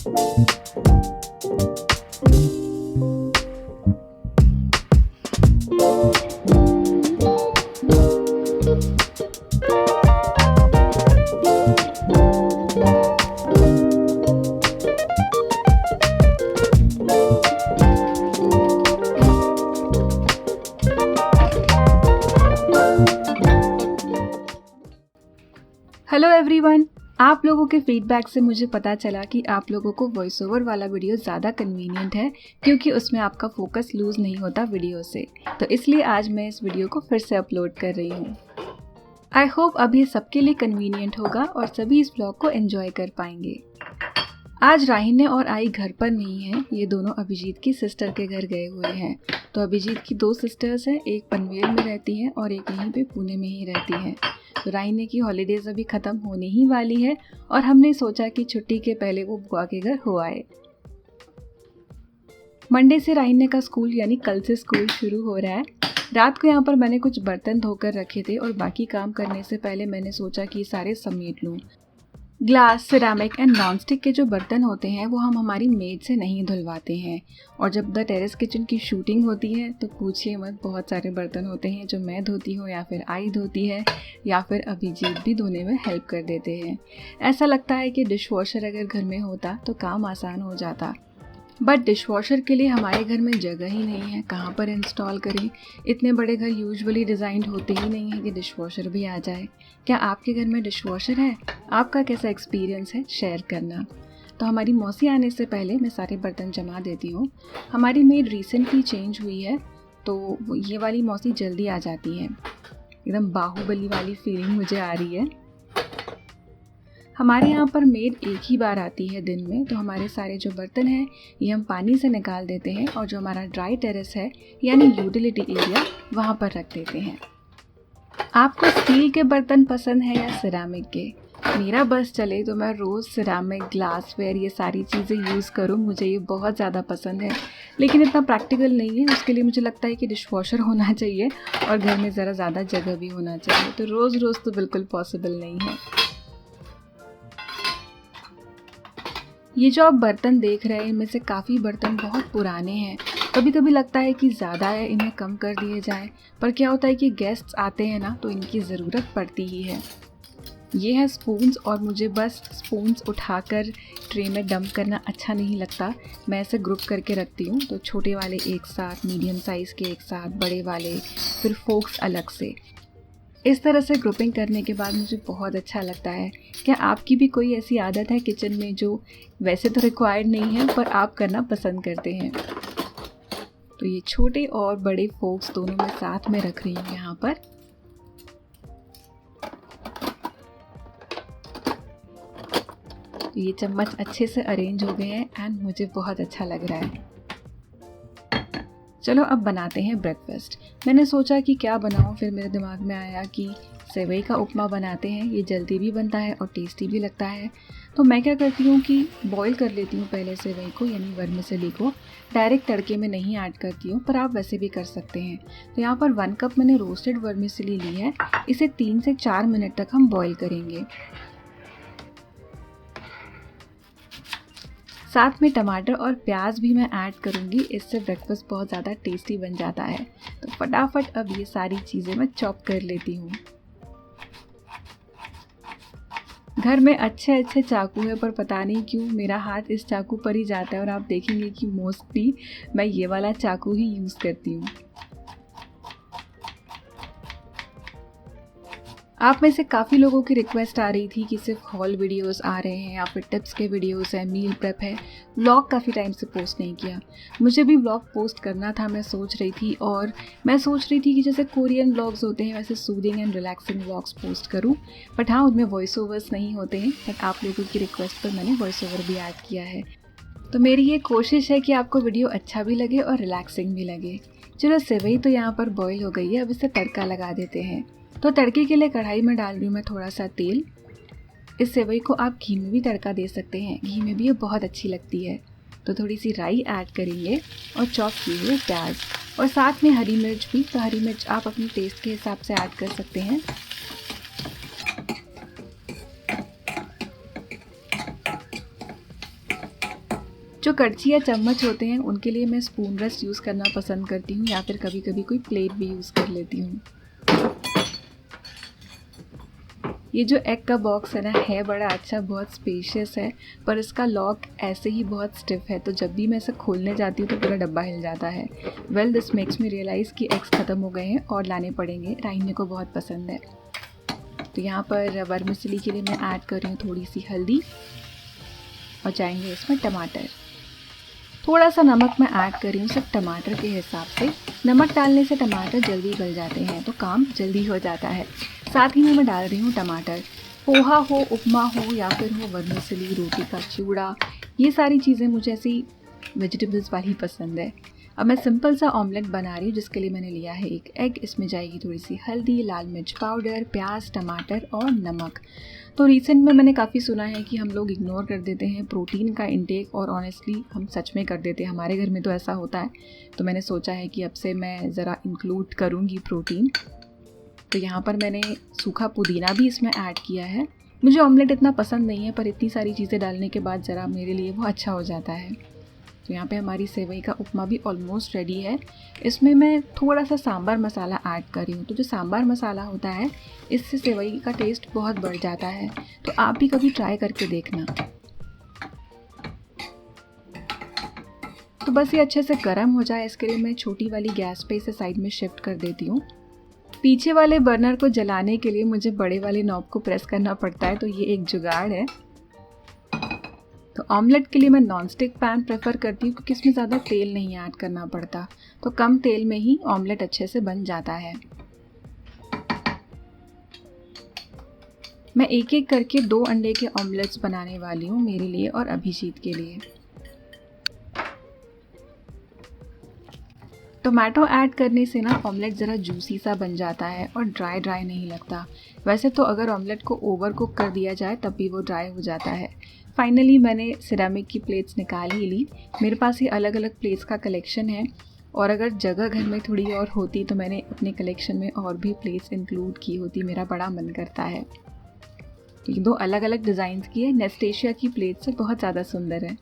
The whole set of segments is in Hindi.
हेलो एवरीवन, आप लोगों के फीडबैक से मुझे पता चला कि आप लोगों को वॉइस ओवर वाला वीडियो ज़्यादा कन्वीनियंट है क्योंकि उसमें आपका फोकस लूज़ नहीं होता वीडियो से। तो इसलिए आज मैं इस वीडियो को फिर से अपलोड कर रही हूँ। आई होप अब ये सबके लिए कन्वीनियंट होगा और सभी इस ब्लॉग को एंजॉय कर पाएंगे। आज राहिने और आई घर पर नहीं हैं, ये दोनों अभिजीत की सिस्टर के घर गए हुए हैं। तो अभिजीत की 2 सिस्टर्स हैं, एक पनवेल में रहती हैं और एक यहीं पे पुणे में ही रहती हैं। तो राहिने की हॉलीडेज़ अभी ख़त्म होने ही वाली है और हमने सोचा कि छुट्टी के पहले वो बुआ के घर हो आए। मंडे से राहिने का स्कूल यानी कल से स्कूल शुरू हो रहा है। रात को यहाँ पर मैंने कुछ बर्तन धोकर रखे थे और बाकी काम करने से पहले मैंने सोचा कि सारे समेट लूँ। Glass, ceramic and non stick के जो बर्तन होते हैं वो हम हमारी मेड से नहीं धुलवाते हैं। और जब द टेरेस किचन की शूटिंग होती है तो पूछिए मत, बहुत सारे बर्तन होते हैं जो मैं धोती हूँ या फिर आई धोती है या फिर अभिजीत भी धोने में हेल्प कर देते हैं। ऐसा लगता है कि डिशवॉशर अगर घर में होता तो काम आसान हो जाता, बट डिशवॉशर के लिए हमारे घर में जगह ही नहीं है, कहाँ पर इंस्टॉल करें। इतने बड़े घर यूजुअली डिज़ाइंड होते ही नहीं है कि डिशवॉशर भी आ जाए। क्या आपके घर में डिशवॉशर है? आपका कैसा एक्सपीरियंस है, शेयर करना। तो हमारी मौसी आने से पहले मैं सारे बर्तन जमा देती हूँ। हमारी मेड रिसेंटली चेंज हुई है तो ये वाली मौसी जल्दी आ जाती है। एकदम बाहुबली वाली फीलिंग मुझे आ रही है। हमारे यहाँ पर मेड एक ही बार आती है दिन में, तो हमारे सारे जो बर्तन हैं ये हम पानी से निकाल देते हैं और जो हमारा ड्राई टेरेस है यानी यूटिलिटी एरिया वहाँ पर रख देते हैं। आपको स्टील के बर्तन पसंद है या सिरामिक के? मेरा बस चले तो मैं रोज़ सिरामिक, ग्लासवेयर ये सारी चीज़ें यूज़ करूँ, मुझे ये बहुत ज़्यादा पसंद है। लेकिन इतना प्रैक्टिकल नहीं है, उसके लिए मुझे लगता है कि डिशवॉशर होना चाहिए और घर में ज़रा ज़्यादा जगह भी होना चाहिए। तो रोज़ रोज़ तो बिल्कुल पॉसिबल नहीं है। ये जो आप बर्तन देख रहे हैं इनमें से काफ़ी बर्तन बहुत पुराने हैं। कभी कभी लगता है कि ज़्यादा है, इन्हें कम कर दिए जाए, पर क्या होता है कि गेस्ट्स आते हैं ना तो इनकी ज़रूरत पड़ती ही है। ये है स्पून्स और मुझे बस स्पून्स उठाकर ट्रे में डंप करना अच्छा नहीं लगता। मैं ऐसे ग्रुप करके रखती हूँ, तो छोटे वाले एक साथ, मीडियम साइज़ के एक साथ, बड़े वाले, फिर फोक्स अलग से। इस तरह से ग्रुपिंग करने के बाद मुझे बहुत अच्छा लगता है। क्या आपकी भी कोई ऐसी आदत है किचन में जो वैसे तो रिक्वायर्ड नहीं है पर आप करना पसंद करते हैं? तो ये छोटे और बड़े फोक्स दोनों मैं साथ में रख रही हूँ यहाँ पर। तो ये चम्मच अच्छे से अरेंज हो गए हैं एंड मुझे बहुत अच्छा लग रहा है। चलो अब बनाते हैं ब्रेकफास्ट। मैंने सोचा कि क्या बनाऊं, फिर मेरे दिमाग में आया कि सेवई का उपमा बनाते हैं, ये जल्दी भी बनता है और टेस्टी भी लगता है। तो मैं क्या करती हूँ कि बॉईल कर लेती हूँ पहले सेवई को यानी वर्मिसेली को। डायरेक्ट तड़के में नहीं ऐड करती हूँ, पर आप वैसे भी कर सकते हैं। तो यहाँ पर 1 कप मैंने रोस्टेड वर्मिसेली ली है। इसे 3 से 4 मिनट तक हम बॉईल करेंगे। साथ में टमाटर और प्याज भी मैं ऐड करूँगी, इससे ब्रेकफास्ट बहुत ज़्यादा टेस्टी बन जाता है। तो फटाफट अब ये सारी चीज़ें मैं चॉप कर लेती हूँ। घर में अच्छे अच्छे चाकू है पर पता नहीं क्यों मेरा हाथ इस चाकू पर ही जाता है और आप देखेंगे कि मोस्टली मैं ये वाला चाकू ही यूज़ करती हूँ। आप में से काफ़ी लोगों की रिक्वेस्ट आ रही थी कि सिर्फ हॉल वीडियोस आ रहे हैं या फिर टिप्स के वीडियोस हैं, मील प्रेप है। व्लॉग काफ़ी टाइम से पोस्ट नहीं किया। मुझे भी व्लॉग पोस्ट करना था, मैं सोच रही थी कि जैसे कोरियन व्लॉग्स होते हैं वैसे soothing and relaxing vlogs post करूं। बट हाँ, उनमें वॉइस ओवर्स नहीं होते हैं, बट आप लोगों की रिक्वेस्ट पर मैंने वॉइस ओवर भी ऐड किया है। तो मेरी ये कोशिश है कि आपको वीडियो अच्छा भी लगे और रिलैक्सिंग भी लगे। चलो सेवई तो यहाँ पर बॉयल हो गई है, अब इसे तड़का लगा देते हैं। तो तड़के के लिए कढ़ाई में डाल रही हूँ मैं थोड़ा सा तेल। इस सेवई को आप घी में भी तड़का दे सकते हैं, घी में भी ये बहुत अच्छी लगती है। तो थोड़ी सी राई ऐड करेंगे और चॉप किए हुए प्याज और साथ में हरी मिर्च भी। तो हरी मिर्च आप अपने टेस्ट के हिसाब से ऐड कर सकते हैं। जो कड़छी या चम्मच होते हैं उनके लिए मैं स्पून रेस्ट यूज़ करना पसंद करती हूँ या फिर कभी कभी कोई प्लेट भी यूज़ कर लेती हूँ। ये जो एग का बॉक्स है ना, है बड़ा अच्छा, बहुत स्पेशियस है, पर इसका लॉक ऐसे ही बहुत स्टिफ है, तो जब भी मैं इसे खोलने जाती हूँ तो पूरा डब्बा हिल जाता है। Well this makes me realize कि एग्स ख़त्म हो गए हैं और लाने पड़ेंगे। राइने को बहुत पसंद है। तो यहाँ पर वर्मिसेली के लिए मैं ऐड कर रही हूँ थोड़ी सी हल्दी और जाएंगे इसमें टमाटर। थोड़ा सा नमक मैं ऐड कर रही हूँ सिर्फ टमाटर के हिसाब से। नमक डालने से टमाटर जल्दी गल जाते हैं तो काम जल्दी हो जाता है। साथ ही में मैं डाल रही हूँ टमाटर। पोहा हो, उपमा हो या फिर हो वर्मिसेली, रोटी का चिवड़ा, ये सारी चीज़ें मुझे ऐसी वेजिटेबल्स वाली पसंद है। अब मैं सिंपल सा ऑमलेट बना रही हूँ जिसके लिए मैंने लिया है एक एग। इसमें जाएगी थोड़ी सी हल्दी, लाल मिर्च पाउडर, प्याज, टमाटर और नमक। तो रिसेंट में मैंने काफ़ी सुना है कि हम लोग इग्नोर कर देते हैं प्रोटीन का इंटेक, और ऑनेस्टली हम सच में कर देते हैं। हमारे घर में तो ऐसा होता है। तो मैंने सोचा है कि अब से मैं ज़रा इंक्लूड करूँगी प्रोटीन। तो यहाँ पर मैंने सूखा पुदीना भी इसमें ऐड किया है। मुझे ऑमलेट इतना पसंद नहीं है, पर इतनी सारी चीज़ें डालने के बाद ज़रा मेरे लिए वो अच्छा हो जाता है। तो यहाँ पे हमारी सेवई का उपमा भी ऑलमोस्ट रेडी है। इसमें मैं थोड़ा सा सांभर मसाला ऐड कर रही हूँ। तो जो सांभर मसाला होता है, इससे सेवई का टेस्ट बहुत बढ़ जाता है। तो आप भी कभी ट्राई करके देखना। तो बस ये अच्छे से गर्म हो जाए, इसके लिए मैं छोटी वाली गैस पे इसे साइड में शिफ्ट कर देती हूँ। पीछे वाले बर्नर को जलाने के लिए मुझे बड़े वाले नॉब को प्रेस करना पड़ता है, तो ये एक जुगाड़ है। तो ऑमलेट के लिए मैं नॉनस्टिक पैन प्रेफर करती हूँ क्योंकि इसमें ज़्यादा तेल नहीं ऐड करना पड़ता। तो कम तेल में ही ऑमलेट अच्छे से बन जाता है। मैं एक एक करके 2 अंडे के ऑमलेट्स बनाने वाली हूँ, मेरे लिए और अभिजीत के लिए। टोमेटो ऐड करने से ना ऑमलेट ज़रा जूसी सा बन जाता है और ड्राई ड्राई नहीं लगता। वैसे तो अगर ऑमलेट को ओवर कुक कर दिया जाए तब भी वो ड्राई हो जाता है। फाइनली मैंने सिरेमिक की प्लेट्स निकाल ही ली। मेरे पास ये अलग अलग प्लेट्स का कलेक्शन है, और अगर जगह घर में थोड़ी और होती तो मैंने अपने कलेक्शन में और भी प्लेट्स इंक्लूड की होती। मेरा बड़ा मन करता है। ये 2 अलग अलग डिज़ाइंस की है। नेस्टेशिया की प्लेट से बहुत ज़्यादा सुंदर है।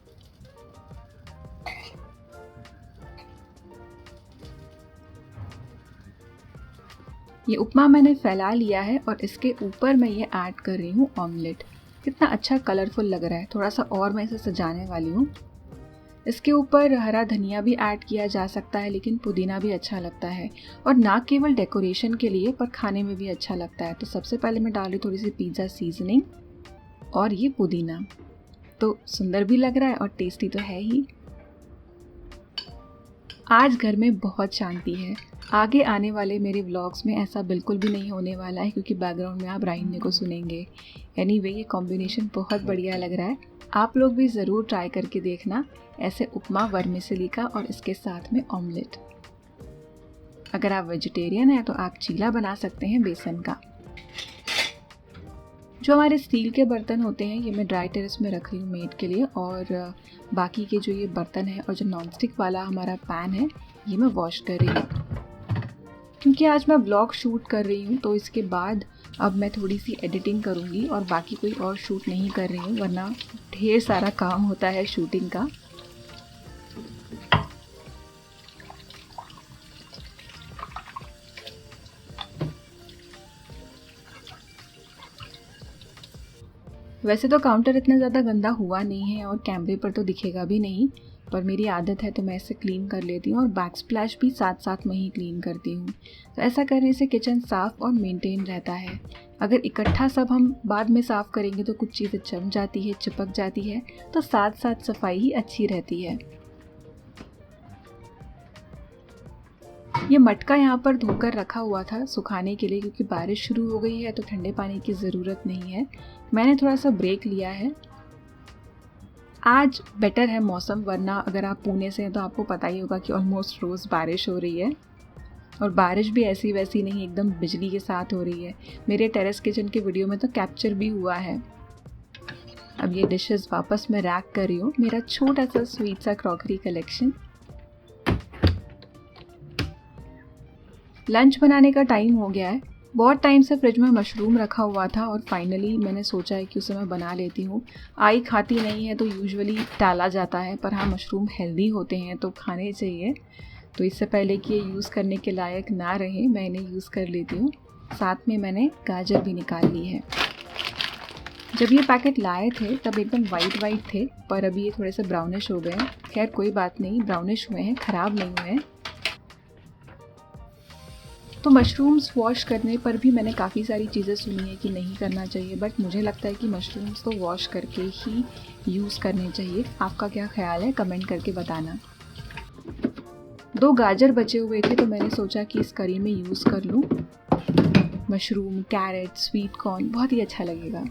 ये उपमा मैंने फैला लिया है और इसके ऊपर मैं ये ऐड कर रही हूँ ऑमलेट। कितना अच्छा कलरफुल लग रहा है। थोड़ा सा और मैं इसे सजाने वाली हूँ। इसके ऊपर हरा धनिया भी ऐड किया जा सकता है, लेकिन पुदीना भी अच्छा लगता है, और ना केवल डेकोरेशन के लिए पर खाने में भी अच्छा लगता है। तो सबसे पहले मैं डाली थोड़ी सी पिज़्ज़ा सीजनिंग और ये पुदीना। तो सुंदर भी लग रहा है और टेस्टी तो है ही। आज घर में बहुत शांति है। आगे आने वाले मेरे व्लॉग्स में ऐसा बिल्कुल भी नहीं होने वाला है क्योंकि बैकग्राउंड में आप राइने को सुनेंगे। एनीवे, ये कॉम्बिनेशन बहुत बढ़िया लग रहा है। आप लोग भी ज़रूर ट्राई करके देखना ऐसे उपमा वर्मिसेली का और इसके साथ में ऑमलेट। अगर आप वेजिटेरियन हैं तो आप चीला बना सकते हैं बेसन का। जो हमारे स्टील के बर्तन होते हैं ये मैं ड्राई टेरेस में रख रही हूँ मेड के लिए, और बाकी के जो ये बर्तन है और जो नॉनस्टिक वाला हमारा पैन है ये मैं वॉश कर रही हूँ। क्योंकि आज मैं ब्लॉग शूट कर रही हूँ तो इसके बाद अब मैं थोड़ी सी एडिटिंग करूँगी और बाकी कोई और शूट नहीं कर रही हूँ, वरना ढेर सारा काम होता है शूटिंग का। वैसे तो काउंटर इतना ज़्यादा गंदा हुआ नहीं है और कैमरे पर तो दिखेगा भी नहीं, पर मेरी आदत है तो मैं इसे क्लीन कर लेती हूँ और बैक स्प्लैश भी साथ साथ में ही क्लीन करती हूँ। तो ऐसा करने से किचन साफ़ और मेंटेन रहता है। अगर इकट्ठा सब हम बाद में साफ़ करेंगे तो कुछ चीज़ें जम जाती है, चिपक जाती है, तो साथ साथ सफाई ही अच्छी रहती है। ये मटका यहाँ पर धोकर रखा हुआ था सुखाने के लिए, क्योंकि बारिश शुरू हो गई है तो ठंडे पानी की ज़रूरत नहीं है। मैंने थोड़ा सा ब्रेक लिया है। आज बेटर है मौसम, वरना अगर आप पुणे से हैं तो आपको पता ही होगा कि ऑलमोस्ट रोज़ बारिश हो रही है, और बारिश भी ऐसी वैसी नहीं, एकदम बिजली के साथ हो रही है। मेरे टेरेस किचन के वीडियो में तो कैप्चर भी हुआ है। अब ये डिशेस वापस मैं रैक कर रही हूँ, मेरा छोटा सा स्वीट सा क्रॉकरी कलेक्शन। लंच बनाने का टाइम हो गया है। बहुत टाइम से फ्रिज में मशरूम रखा हुआ था और फाइनली मैंने सोचा है कि उसे मैं बना लेती हूँ। आई खाती नहीं है तो यूजुअली टाला जाता है, पर हाँ मशरूम हेल्दी होते हैं तो खाने चाहिए। तो इससे पहले कि ये यूज़ करने के लायक ना रहे मैं इन्हें यूज़ कर लेती हूँ। साथ में मैंने गाजर भी निकाल ली है। जब ये पैकेट लाए थे तब एकदम वाइट थे, पर अभी ये थोड़े से ब्राउनिश हो गए हैं। खैर कोई बात नहीं, ब्राउनिश हुए हैं, ख़राब नहीं हुए हैं। तो मशरूम्स वॉश करने पर भी मैंने काफ़ी सारी चीज़ें सुनी है कि नहीं करना चाहिए, बट मुझे लगता है कि मशरूम्स तो वॉश करके ही यूज़ करने चाहिए। आपका क्या ख्याल है, कमेंट करके बताना। 2 गाजर बचे हुए थे तो मैंने सोचा कि इस करी में यूज़ कर लूँ। मशरूम, कैरेट, स्वीट कॉर्न बहुत ही अच्छा लगेगा।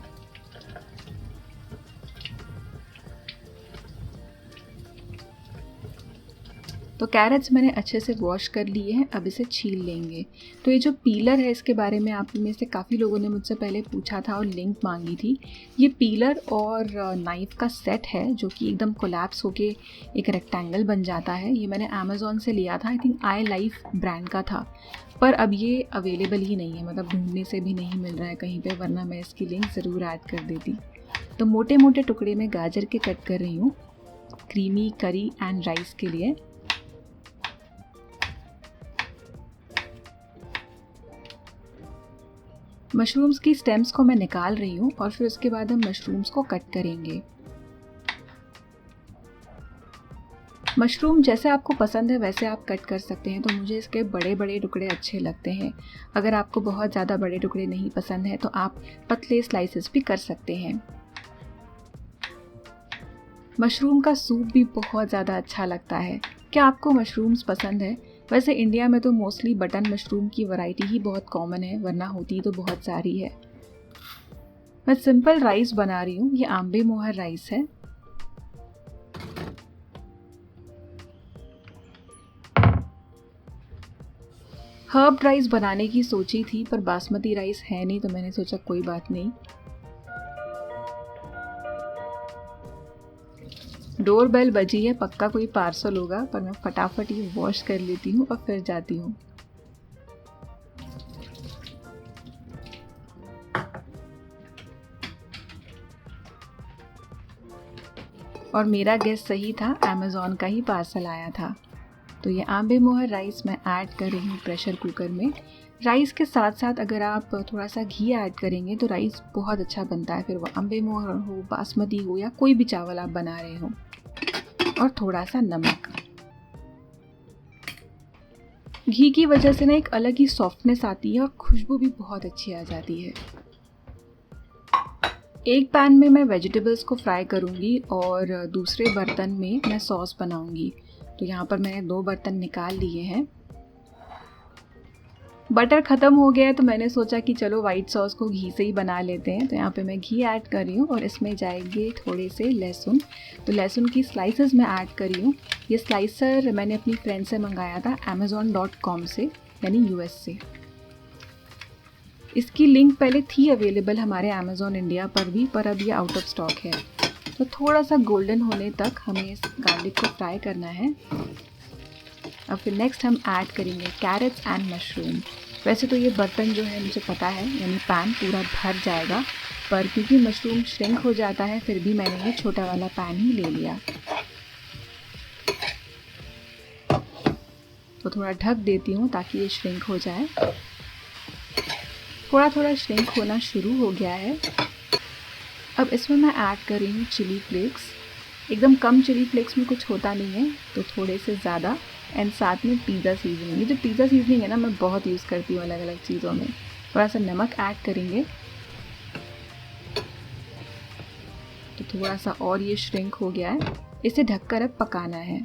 तो कैरेट्स मैंने अच्छे से वॉश कर लिए हैं, अब इसे छील लेंगे। तो ये जो पीलर है इसके बारे में आप में से काफ़ी लोगों ने मुझसे पहले पूछा था और लिंक मांगी थी। ये पीलर और नाइफ़ का सेट है जो कि एकदम कोलैप्स होके एक रेक्टेंगल बन जाता है। ये मैंने अमेज़ॉन से लिया था, I think I life brand का था, पर अब ये अवेलेबल ही नहीं है, मतलब ढूंढने से भी नहीं मिल रहा है कहीं पे, वरना मैं इसकी लिंक ज़रूर ऐड कर देती। तो मोटे मोटे टुकड़े में गाजर के कट कर रही हूँ क्रीमी करी एंड राइस के लिए। मशरूम्स की स्टेम्स को मैं निकाल रही हूँ और फिर उसके बाद हम मशरूम्स को कट करेंगे। मशरूम जैसे आपको पसंद है वैसे आप कट कर सकते हैं, तो मुझे इसके बड़े बड़े टुकड़े अच्छे लगते हैं। अगर आपको बहुत ज़्यादा बड़े टुकड़े नहीं पसंद है तो आप पतले स्लाइसेस भी कर सकते हैं। मशरूम का सूप भी बहुत ज़्यादा अच्छा लगता है। क्या आपको मशरूम्स पसंद है? वैसे इंडिया में तो मोस्टली बटन मशरूम की वैरायटी ही बहुत कॉमन है, वरना होती तो बहुत सारी है। मैं सिंपल राइस बना रही हूँ, ये आंबे मोहर राइस है। हर्ब राइस बनाने की सोची थी पर बासमती राइस है नहीं, तो मैंने सोचा कोई बात नहीं। डोरबेल बजी है, पक्का कोई पार्सल होगा, पर मैं फटाफट ये वॉश कर लेती हूँ और फिर जाती हूँ। और मेरा गेस सही था, अमेज़ॉन का ही पार्सल आया था। तो ये आंबे मोहर राइस मैं ऐड कर रही हूँ प्रेशर कुकर में। राइस के साथ साथ अगर आप थोड़ा सा घी ऐड करेंगे तो राइस बहुत अच्छा बनता है, फिर वो आंबे मोहर हो, बासमती हो या कोई भी चावल आप बना रहे हो। और थोड़ा सा नमक। घी की वजह से ना एक अलग ही सॉफ्टनेस आती है और खुशबू भी बहुत अच्छी आ जाती है। एक पैन में मैं वेजिटेबल्स को फ्राई करूँगी और दूसरे बर्तन में मैं सॉस बनाऊँगी। तो यहाँ पर मैंने 2 बर्तन निकाल लिए हैं। बटर ख़त्म हो गया है तो मैंने सोचा कि चलो वाइट सॉस को घी से ही बना लेते हैं। तो यहाँ पे मैं घी ऐड कर रही हूँ और इसमें जाएंगे थोड़े से लहसुन। तो लहसुन की स्लाइसेस मैं ऐड कर रही हूँ। ये स्लाइसर मैंने अपनी फ्रेंड से मंगाया था amazon.com से, यानी US से। इसकी लिंक पहले थी अवेलेबल हमारे अमेज़ॉन इंडिया पर भी, पर अब ये आउट ऑफ स्टॉक है। तो थोड़ा सा गोल्डन होने तक हमें इस गार्लिक को फ्राई करना है। अब फिर नेक्स्ट हम ऐड करेंगे कैरेट्स एंड मशरूम। वैसे तो ये बर्तन जो है मुझे पता है, यानी पैन पूरा भर जाएगा, पर क्योंकि मशरूम श्रिंक हो जाता है फिर भी मैंने ये छोटा वाला पैन ही ले लिया। तो थोड़ा ढक देती हूँ ताकि ये श्रिंक हो जाए। थोड़ा थोड़ा श्रिंक होना शुरू हो गया है। अब इसमें मैं ऐड कर रही हूँ चिली फ्लेक्स। एकदम कम चिली फ्लेक्स में कुछ होता नहीं है, तो थोड़े से ज़्यादा। एंड साथ में पिज़्ज़ा सीजनिंग। ये जो पिज़्ज़ा सीजनिंग है ना, मैं बहुत यूज़ करती हूँ अलग अलग चीज़ों में। थोड़ा सा नमक ऐड करेंगे तो थोड़ा सा और ये श्रिंक हो गया है। इसे ढककर अब पकाना है।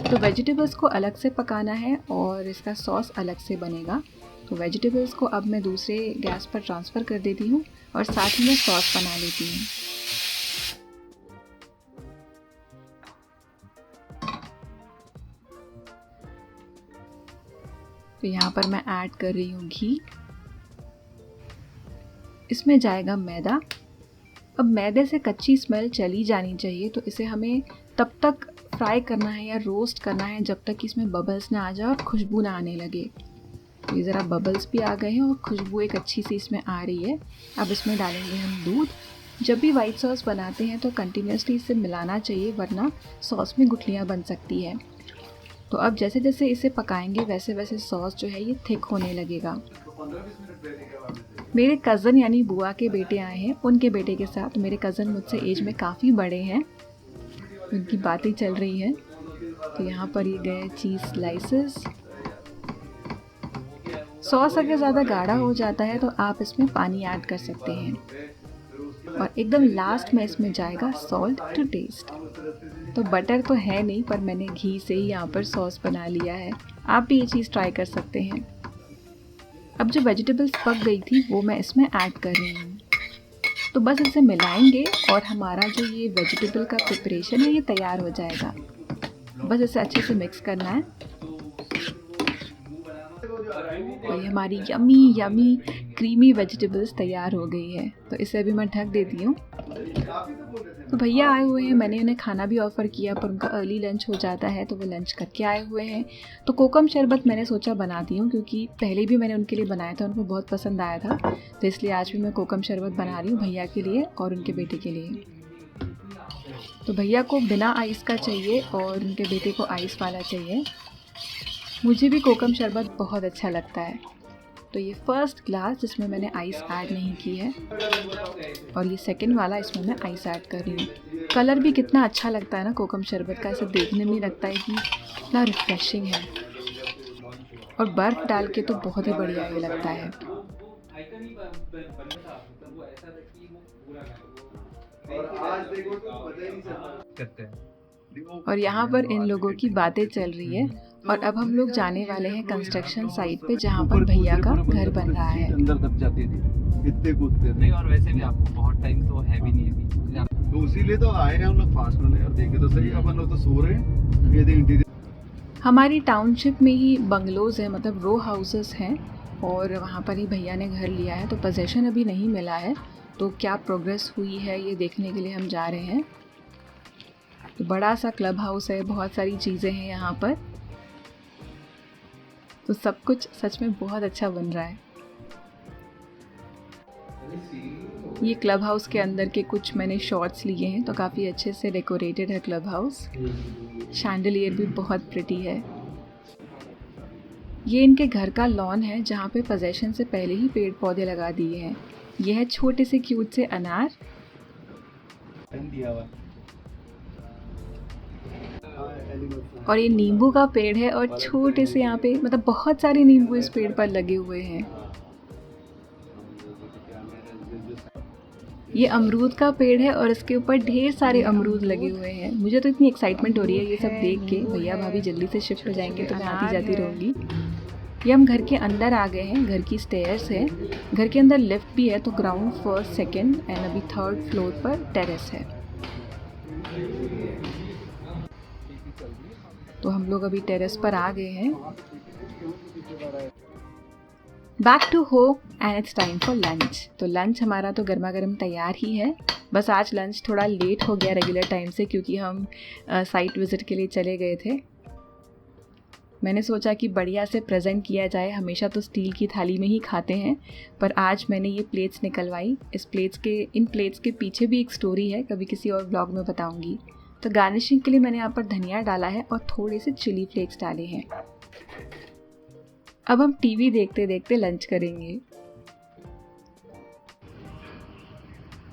तो वेजिटेबल्स को अलग से पकाना है और इसका सॉस अलग से बनेगा। तो वेजिटेबल्स को अब मैं दूसरे गैस पर ट्रांसफ़र कर देती हूँ और साथ ही में सॉस बना लेती हूँ। तो यहाँ पर मैं ऐड कर रही हूँ घी। इसमें जाएगा मैदा। अब मैदे से कच्ची स्मेल चली जानी चाहिए, तो इसे हमें तब तक फ्राई करना है या रोस्ट करना है जब तक इसमें बबल्स ना आ जाए और खुशबू ना आने लगे। तो ये ज़रा बबल्स भी आ गए हैं और खुशबू एक अच्छी सी इसमें आ रही है। अब इसमें डालेंगे हम दूध। जब भी वाइट सॉस बनाते हैं तो कंटिन्यूसली इसे मिलाना चाहिए, वरना सॉस में गुठलियाँ बन सकती है। तो अब जैसे जैसे इसे पकाएंगे वैसे वैसे सॉस जो है ये थिक होने लगेगा। मेरे कज़न यानी बुआ के बेटे आए हैं, उनके बेटे के साथ। मेरे कज़न मुझसे एज में काफ़ी बड़े हैं, उनकी बातें चल रही हैं। तो यहाँ पर ये गए चीज़ स्लाइसेस। सॉस अगर ज़्यादा गाढ़ा हो जाता है तो आप इसमें पानी ऐड कर सकते हैं। और एकदम लास्ट में इसमें जाएगा सॉल्ट टू टेस्ट। तो बटर तो है नहीं, पर मैंने घी से ही यहाँ पर सॉस बना लिया है। आप भी ये चीज़ ट्राई कर सकते हैं। अब जो वेजिटेबल्स पक गई थी वो मैं इसमें ऐड कर रही हूँ। तो बस इसे मिलाएंगे और हमारा जो ये वेजिटेबल का प्रिपरेशन है ये तैयार हो जाएगा। बस इसे अच्छे से मिक्स करना है। और ये हमारी यमी यमी क्रीमी वेजिटेबल्स तैयार हो गई है। तो इसे अभी मैं ढक देती हूँ। तो भैया आए हुए हैं, मैंने उन्हें खाना भी ऑफ़र किया, पर उनका अर्ली लंच हो जाता है तो वो लंच करके आए हुए हैं। तो कोकम शरबत मैंने सोचा बनाती हूँ, क्योंकि पहले भी मैंने उनके लिए बनाया था, उनको बहुत पसंद आया था। तो इसलिए आज भी मैं कोकम शरबत बना रही हूँ भैया के लिए और उनके बेटे के लिए। तो भैया को बिना आइस का चाहिए और उनके बेटे को आइस वाला चाहिए। मुझे भी कोकम शरबत बहुत अच्छा लगता है। तो ये फर्स्ट ग्लास जिसमें मैंने आइस ऐड नहीं की है, और ये सेकंड वाला इसमें मैं आइस ऐड कर रही हूँ। कलर भी कितना अच्छा लगता है ना कोकम शरबत का, ऐसे देखने में लगता है कि कितना रिफ्रेशिंग है। और बर्फ़ डाल के तो बहुत ही बढ़िया ये लगता है। और यहाँ पर इन लोगों की बातें चल रही है। और अब हम लोग जाने वाले हैं कंस्ट्रक्शन साइट पे, जहाँ पर भैया का घर बन रहा है। अंदर दब जाती थी, इतने कूदते नहीं। और वैसे भी आपको बहुत टाइम तो है भी नहीं अभी, तो इसीलिए तो आए हैं हम लोग फास्ट में। यार देखे तो सही, अपन लोग तो सो रहे हैं। ये इंटीरियर हमारी टाउनशिप में ही बंगलोज है, मतलब रो हाउसेस हैं, और वहाँ पर ही भैया ने घर लिया है। तो पोजेशन अभी नहीं मिला है, तो क्या प्रोग्रेस हुई है ये देखने के लिए हम जा रहे हैं। तो बड़ा सा क्लब हाउस है, बहुत सारी चीज़ें हैं यहाँ पर। तो सब कुछ सच में बहुत अच्छा बन रहा है। ये क्लब हाउस के अंदर के कुछ मैंने शॉट्स लिए हैं, तो काफ़ी अच्छे से डेकोरेटेड है क्लब हाउस। शैंडलियर भी बहुत प्रिटी है। ये इनके घर का लॉन है, जहाँ पे पोजेशन से पहले ही पेड़ पौधे लगा दिए हैं। यह है छोटे से क्यूट से अनार। और ये नींबू का पेड़ है, और छोटे से यहाँ पे मतलब बहुत सारे नींबू इस पेड़ पर लगे हुए हैं। ये अमरूद का पेड़ है और इसके ऊपर ढेर सारे अमरूद लगे हुए हैं। मुझे तो इतनी एक्साइटमेंट हो रही है ये सब देख के। भैया भाभी जल्दी से शिफ्ट हो जाएंगे तो मैं आती जाती रहूँगी। ये हम घर के अंदर आ गए हैं। घर की स्टेयर्स है, घर के अंदर लिफ्ट भी है। तो ग्राउंड, फर्स्ट, सेकेंड एंड अभी थर्ड फ्लोर पर टेरेस है। तो हम लोग अभी टेरेस पर आ गए हैं। Back to home and it's time for lunch. तो लंच हमारा तो गर्मा गर्म तैयार ही है। बस आज लंच थोड़ा लेट हो गया रेगुलर टाइम से, क्योंकि हम साइट विज़िट के लिए चले गए थे। मैंने सोचा कि बढ़िया से प्रेजेंट किया जाए। हमेशा तो स्टील की थाली में ही खाते हैं, पर आज मैंने ये प्लेट्स निकलवाई। इन प्लेट्स के पीछे भी एक स्टोरी है, कभी किसी और ब्लॉग में बताऊंगी। तो गार्निशिंग के लिए मैंने यहाँ पर धनिया डाला है और थोड़े से चिली फ्लेक्स डाले हैं। अब हम टीवी देखते देखते लंच करेंगे।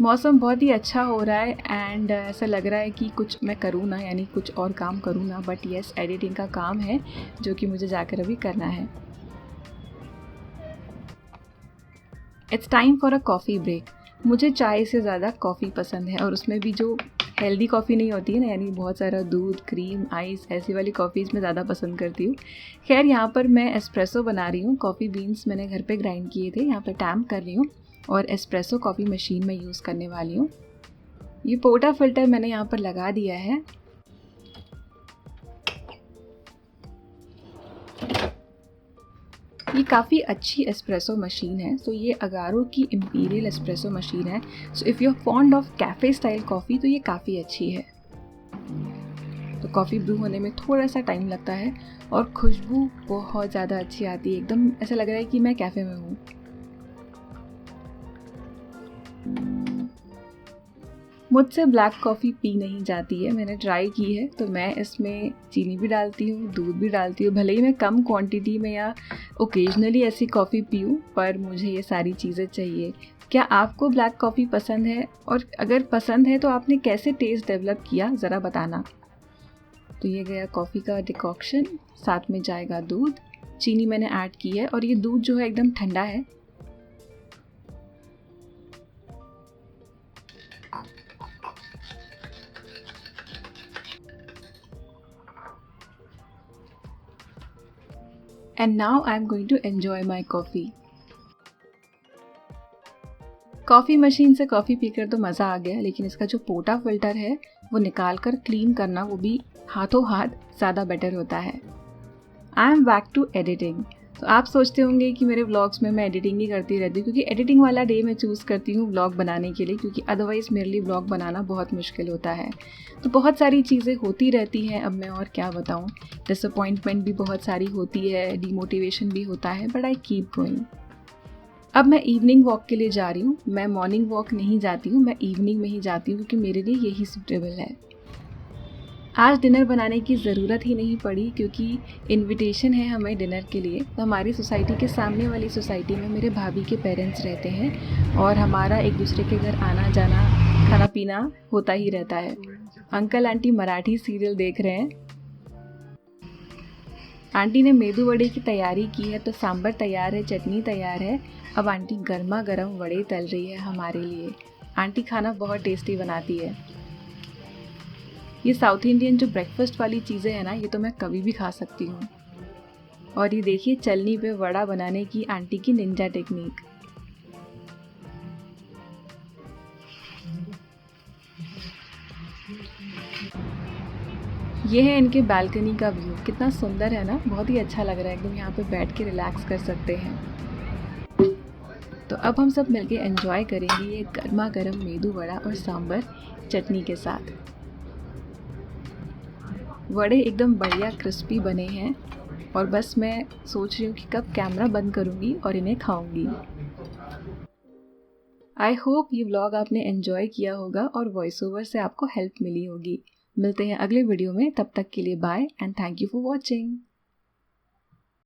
मौसम बहुत ही अच्छा हो रहा है एंड ऐसा लग रहा है कि कुछ मैं करूँ ना, यानी कुछ और काम करूँ ना, बट यस, एडिटिंग का काम है जो कि मुझे जाकर अभी करना है। It's time for a coffee break. मुझे चाय से ज़्यादा कॉफ़ी पसंद है, और उसमें भी जो हेल्दी कॉफ़ी नहीं होती है ना, यानी बहुत सारा दूध, क्रीम, आइस, ऐसी वाली कॉफ़ीज़ मैं ज़्यादा पसंद करती हूँ। खैर, यहाँ पर मैं एस्प्रेसो बना रही हूँ। कॉफ़ी बीन्स मैंने घर पे ग्राइंड किए थे, यहाँ पर टैम्प कर रही हूँ और एस्प्रेसो कॉफ़ी मशीन में यूज़ करने वाली हूँ। ये पोर्टा फिल्टर मैंने यहाँ पर लगा दिया है। ये काफ़ी अच्छी एस्प्रेसो मशीन है। सो ये अगारो की इम्पीरियल एस्प्रेसो मशीन है। So if you are fond of cafe style coffee तो ये काफ़ी अच्छी है। तो तो कॉफ़ी ब्रू होने में थोड़ा सा टाइम लगता है और खुशबू बहुत ज़्यादा अच्छी आती है, एकदम ऐसा लग रहा है कि मैं कैफ़े में हूँ। मुझसे ब्लैक कॉफ़ी पी नहीं जाती है, मैंने ट्राई की है। तो मैं इसमें चीनी भी डालती हूँ, दूध भी डालती हूँ, भले ही मैं कम क्वांटिटी में या ओकेजनली ऐसी कॉफ़ी पीऊँ, पर मुझे ये सारी चीज़ें चाहिए। क्या आपको ब्लैक कॉफ़ी पसंद है, और अगर पसंद है तो आपने कैसे टेस्ट डेवलप किया, ज़रा बताना। तो ये गया कॉफ़ी का डिकॉक्शन, साथ में जाएगा दूध, चीनी मैंने ऐड की है और ये दूध जो है एकदम ठंडा है। And now I'm going to enjoy my coffee. Coffee machine से कॉफ़ी पीकर तो मज़ा आ गया, लेकिन इसका जो पोटा फिल्टर है वो निकाल कर क्लीन करना, वो भी हाथों हाथ, ज़्यादा बेटर होता है। I am back to editing. तो आप सोचते होंगे कि मेरे व्लॉग्स में मैं एडिटिंग ही करती रहती हूँ, क्योंकि एडिटिंग वाला डे मैं चूज़ करती हूँ व्लॉग बनाने के लिए, क्योंकि अदरवाइज़ मेरे लिए व्लॉग बनाना बहुत मुश्किल होता है। तो बहुत सारी चीज़ें होती रहती हैं, अब मैं और क्या बताऊँ। डिसअपॉइंटमेंट भी बहुत सारी होती है, डीमोटिवेशन भी होता है, बट आई कीप गोइंग। अब मैं इवनिंग वॉक के लिए जा रही हूँ। मैं मॉर्निंग वॉक नहीं जाती हूँ, मैं इवनिंग में ही जाती हूँ, क्योंकि मेरे लिए यही सूटेबल है। आज डिनर बनाने की ज़रूरत ही नहीं पड़ी, क्योंकि इनविटेशन है हमें डिनर के लिए। तो हमारी सोसाइटी के सामने वाली सोसाइटी में मेरे भाभी के पेरेंट्स रहते हैं और हमारा एक दूसरे के घर आना जाना, खाना पीना होता ही रहता है। अंकल आंटी मराठी सीरियल देख रहे हैं। आंटी ने मेदू वड़े की तैयारी की है, तो सांभर तैयार है, चटनी तैयार है। अब आंटी गर्मा गर्म वड़े तल रही है हमारे लिए। आंटी खाना बहुत टेस्टी बनाती है। ये साउथ इंडियन जो ब्रेकफास्ट वाली चीज़ें हैं ना, ये तो मैं कभी भी खा सकती हूँ। और ये देखिए चलनी पे वड़ा बनाने की आंटी की निंजा टेक्निक। ये है इनके बालकनी का व्यू, कितना सुंदर है ना, बहुत ही अच्छा लग रहा है, एकदम यहाँ पे बैठ के रिलैक्स कर सकते हैं। तो अब हम सब मिलके एंजॉय करेंगे ये गर्मा गर्म मेदू वड़ा और सांभर चटनी के साथ। वड़े एकदम बढ़िया क्रिस्पी बने हैं और बस मैं सोच रही हूँ कि कब कैमरा बंद करूँगी और इन्हें खाऊंगी। आई होप ये व्लॉग आपने एंजॉय किया होगा और वॉइस ओवर से आपको हेल्प मिली होगी। मिलते हैं अगले वीडियो में, तब तक के लिए bye and thank you for watching.